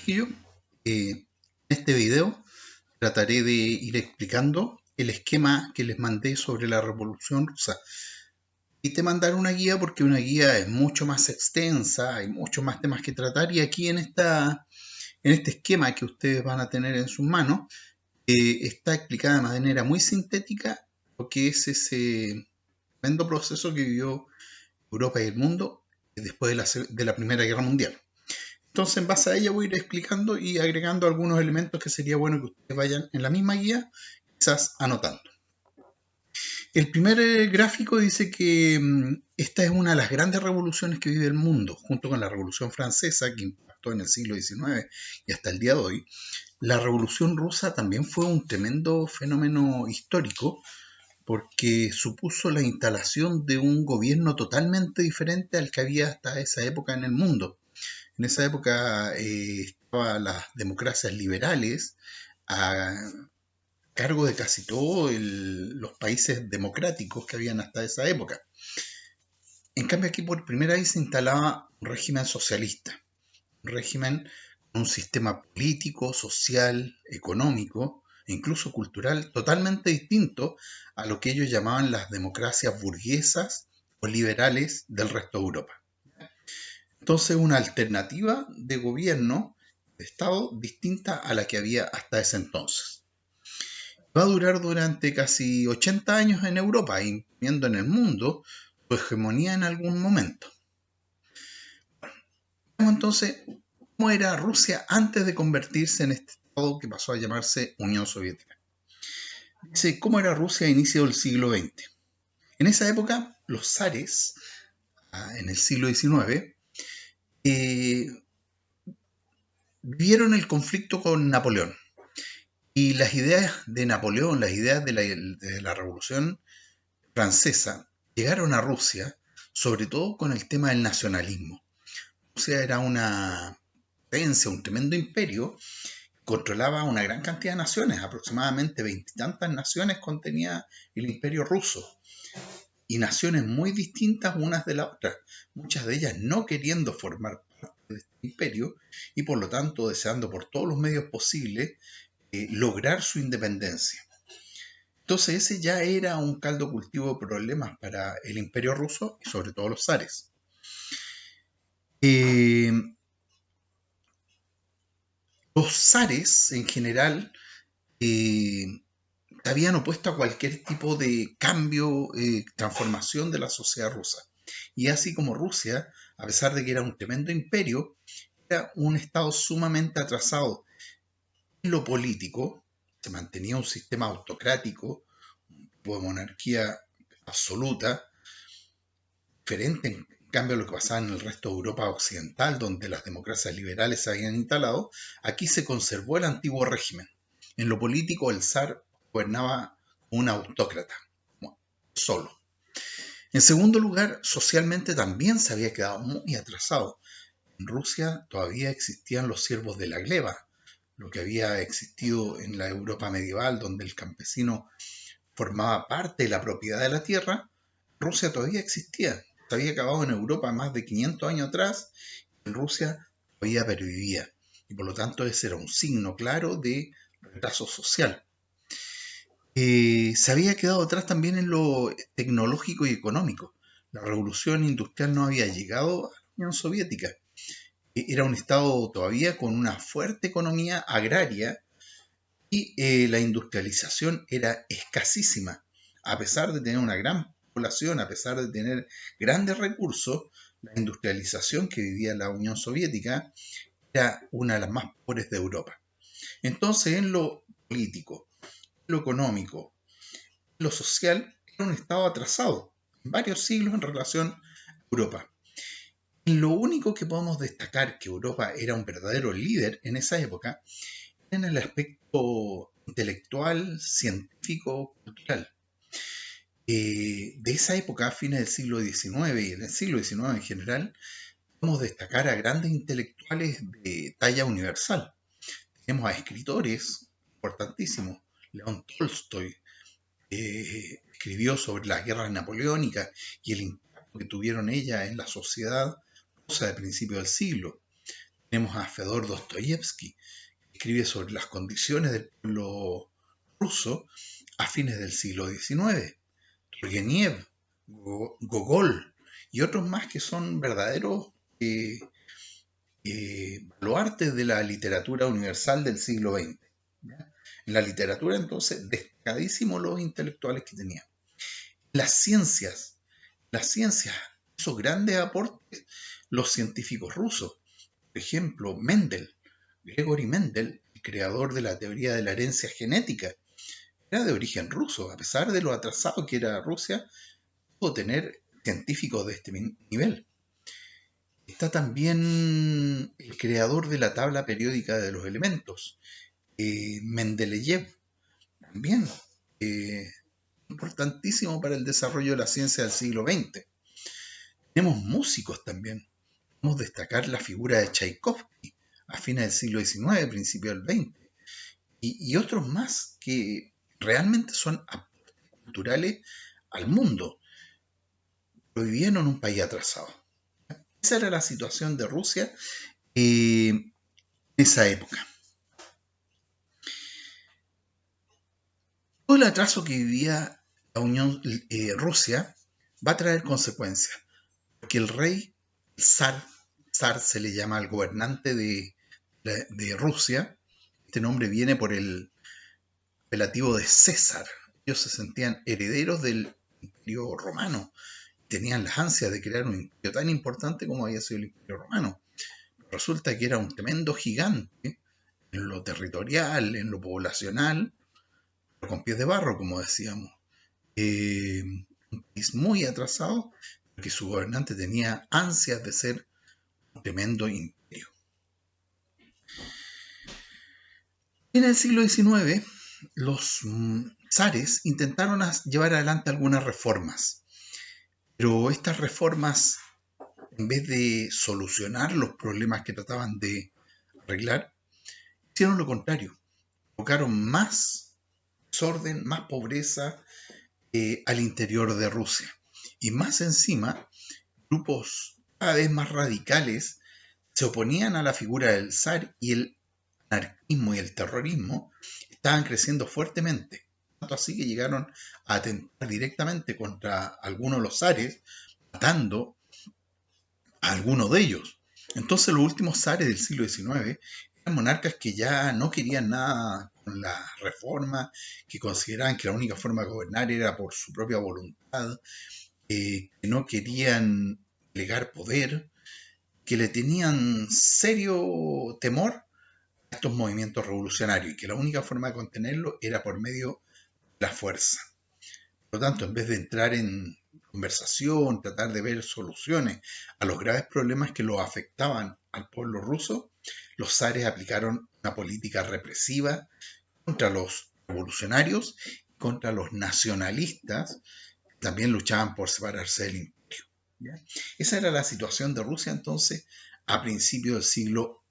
chiquillos, en este video trataré de ir explicando el esquema que les mandé sobre la Revolución Rusa. Y te mandaré una guía porque una guía es mucho más extensa, hay muchos más temas que tratar y aquí en este esquema que ustedes van a tener en sus manos está explicada de manera muy sintética lo que es ese tremendo proceso que vivió Europa y el mundo después de la Primera Guerra Mundial. Entonces, en base a ella voy a ir explicando y agregando algunos elementos que sería bueno que ustedes vayan en la misma guía, quizás anotando. El primer gráfico dice que esta es una de las grandes revoluciones que vive el mundo, junto con la Revolución Francesa, que impactó en el siglo XIX y hasta el día de hoy. La Revolución Rusa también fue un tremendo fenómeno histórico porque supuso la instalación de un gobierno totalmente diferente al que había hasta esa época en el mundo. En esa época estaban las democracias liberales a cargo de casi todos los países democráticos que habían hasta esa época. En cambio aquí por primera vez se instalaba un régimen socialista, un régimen con un sistema político, social, económico e incluso cultural totalmente distinto a lo que ellos llamaban las democracias burguesas o liberales del resto de Europa. Entonces, una alternativa de gobierno, de Estado, distinta a la que había hasta ese entonces. Va a durar durante casi 80 años en Europa, imponiendo en el mundo su hegemonía en algún momento. Veamos entonces cómo era Rusia antes de convertirse en este Estado que pasó a llamarse Unión Soviética. Dice, ¿cómo era Rusia a inicio del siglo XX? En esa época, los zares, en el siglo XIX, vivieron el conflicto con Napoleón. Y las ideas de Napoleón, las ideas de la Revolución Francesa, llegaron a Rusia, sobre todo con el tema del nacionalismo. Rusia era una potencia, un tremendo imperio, controlaba una gran cantidad de naciones, aproximadamente veintitantas naciones contenía el imperio ruso, y naciones muy distintas unas de la otra, muchas de ellas no queriendo formar parte de este imperio y por lo tanto deseando por todos los medios posibles lograr su independencia. Entonces ese ya era un caldo cultivo de problemas para el imperio ruso y sobre todo los zares. Los zares en general habían opuesto a cualquier tipo de cambio, transformación de la sociedad rusa. Y así como Rusia, a pesar de que era un tremendo imperio, era un estado sumamente atrasado en lo político, se mantenía un sistema autocrático, un tipo de monarquía absoluta, diferente en cambio a lo que pasaba en el resto de Europa occidental, donde las democracias liberales se habían instalado. Aquí se conservó el antiguo régimen. En lo político, el zar gobernaba como un autócrata, solo. En segundo lugar, socialmente también se había quedado muy atrasado. En Rusia todavía existían los siervos de la gleba, lo que había existido en la Europa medieval, donde el campesino formaba parte de la propiedad de la tierra. Rusia todavía existía, se había acabado en Europa más de 500 años atrás, en Rusia todavía pervivía, y por lo tanto ese era un signo claro de retraso social. Se había quedado atrás también en lo tecnológico y económico. La revolución industrial no había llegado a la Unión Soviética. Era un estado todavía con una fuerte economía agraria y la industrialización era escasísima. A pesar de tener una gran población, a pesar de tener grandes recursos, la industrialización que vivía la Unión Soviética era una de las más pobres de Europa. Entonces, en lo político, lo económico, lo social, era un estado atrasado, varios siglos en relación a Europa. Lo único que podemos destacar que Europa era un verdadero líder en esa época en el aspecto intelectual, científico, cultural. De esa época, a fines del siglo XIX y en el siglo XIX en general, podemos destacar a grandes intelectuales de talla universal. Tenemos a escritores importantísimos. León Tolstoy escribió sobre las guerras napoleónicas y el impacto que tuvieron ellas en la sociedad rusa de principios del siglo. Tenemos a Fedor Dostoyevsky, que escribe sobre las condiciones del pueblo ruso a fines del siglo XIX. Turgeniev, Gogol y otros más que son verdaderos baluartes de la literatura universal del siglo XX. ¿Ya? En la literatura, entonces, destacadísimos los intelectuales que tenían. Las ciencias, esos grandes aportes, los científicos rusos. Por ejemplo, Gregory Mendel, el creador de la teoría de la herencia genética, era de origen ruso. A pesar de lo atrasado que era Rusia, pudo tener científicos de este nivel. Está también el creador de la tabla periódica de los elementos, Mendeleev, también importantísimo para el desarrollo de la ciencia del siglo XX. Tenemos músicos también. Podemos destacar la figura de Tchaikovsky a fines del siglo XIX, principios del XX, y otros más que realmente son aportes culturales al mundo, pero vivían en un país atrasado. Esa era la situación de Rusia en esa época. Todo el atraso que vivía la Unión Rusia va a traer consecuencias, porque el rey, el zar se le llama al gobernante de Rusia. Este nombre viene por el apelativo de César. Ellos se sentían herederos del Imperio Romano, tenían las ansias de crear un imperio tan importante como había sido el Imperio Romano. Resulta que era un tremendo gigante en lo territorial, en lo poblacional, pero con pies de barro, como decíamos. Un país muy atrasado, porque su gobernante tenía ansias de ser un tremendo imperio. En el siglo XIX, los zares intentaron llevar adelante algunas reformas, pero estas reformas, en vez de solucionar los problemas que trataban de arreglar, hicieron lo contrario, provocaron más desorden, más pobreza al interior de Rusia. Y más encima, grupos cada vez más radicales se oponían a la figura del zar, y el anarquismo y el terrorismo estaban creciendo fuertemente. Tanto así que llegaron a atentar directamente contra algunos de los zares, matando a algunos de ellos. Entonces los últimos zares del siglo XIX eran monarcas que ya no querían nada con la reforma, que consideraban que la única forma de gobernar era por su propia voluntad, que no querían delegar poder, que le tenían serio temor a estos movimientos revolucionarios y que la única forma de contenerlo era por medio de la fuerza. Por lo tanto, en vez de entrar en conversación, tratar de ver soluciones a los graves problemas que lo afectaban al pueblo ruso, los zares aplicaron una política represiva contra los revolucionarios y contra los nacionalistas, que también luchaban por separarse del imperio. ¿Ya? Esa era la situación de Rusia entonces a principios del siglo